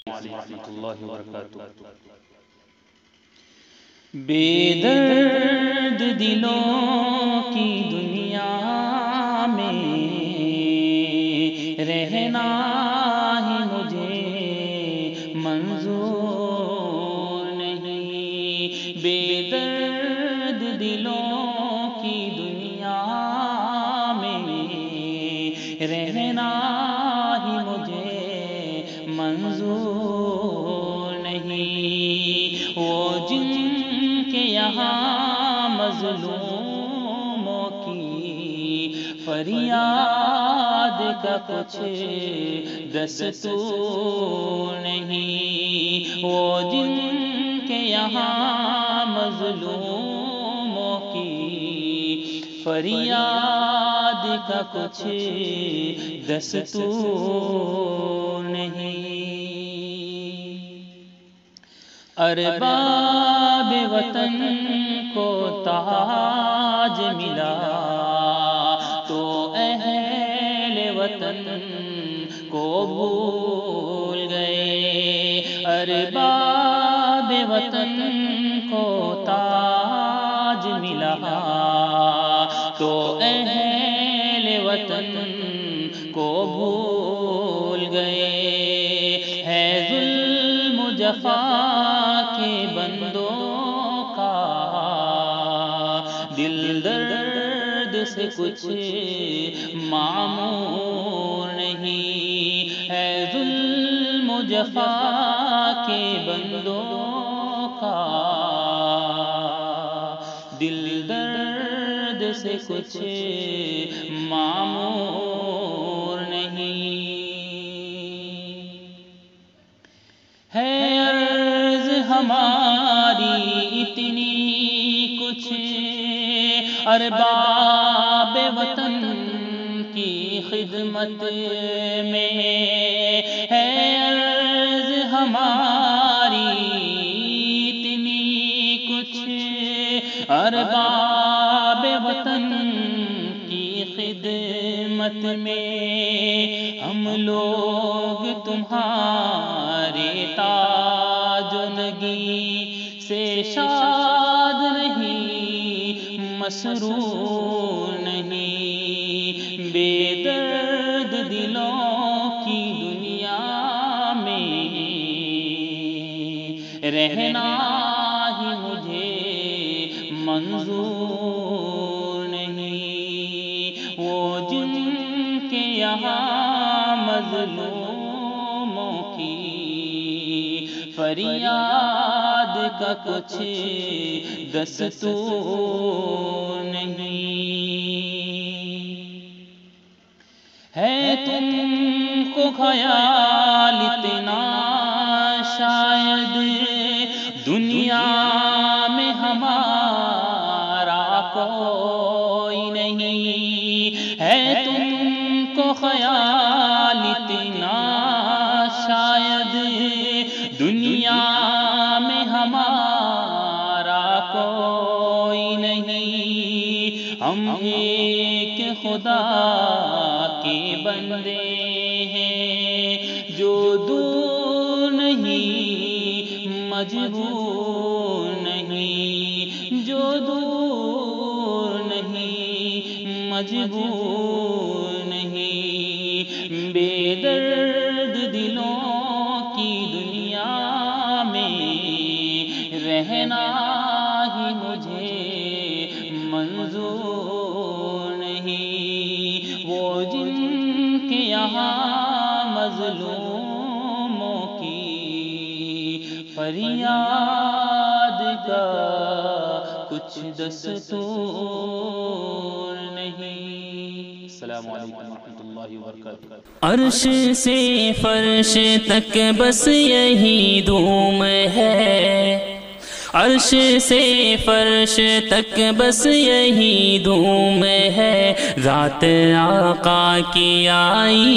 علیکم ورحمۃ اللہ وبرکاتہ۔ بے درد دلوں کی دنیا میں رہنا ہی مجھے منظور نہیں، بے درد دلوں کی دنیا میں رہنا ہی مجھے منظور نہیں۔ وہ جن کے یہاں مظلوموں کی فریاد کا کچھ دستور نہیں، وہ جن کے یہاں مظلوموں کی فریاد کا کچھ دستور نہیں۔ ارباب وطن کو تاج ملا تو اہل وطن کو بھول گئے، ارباب وطن کو تاج ملا تو اہل وطن کو بھول گئے۔ ہے ظلم و جفا کے بندوں کا دل درد سے کچھ معمور نہیں، ہے ظلم و جفا کے بندوں کا دل درد سے کچھ معمور نہیں۔ ہے عرض ہماری اتنی کچھ ارباب وطن کی خدمت میں، ہے عرض ہماری اتنی کچھ ارباب وطن کی خدمت میں، ہم لوگ تمہارے تاج و نگی سے شاد نہیں، مسرور نہیں، بے درد دلوں کی دنیا میں رہنا ہی مجھے منظور نہیں، وہ جن کے یہاں مظلوموں کی فریاد کا کچھ دستور نہیں۔ ہے تم کو خیال اتنا شاید دنیا میں ہمارا کوئی نہیں، ہے تم کو خیال اتنا شاید دنیا میں ہمارا کوئی نہیں، ہم ایک خدا کے بندے ہیں جو دور نہیں مجبور نہیں، جو دور نہیں مجبور نہیں، بے درد دلوں کی دنیا میں رہنا ہی مجھے منظور نہیں، وہ جن کے یہاں مظلوموں کی فریاد کا کچھ دستور نہیں۔ السلام علیکم ورحمۃ اللہ وبرکاتہ۔ عرش سے فرش تک بس یہی دھوم ہے، عرش سے فرش تک بس یہی دھوم ہے، ذات آقا کی آئی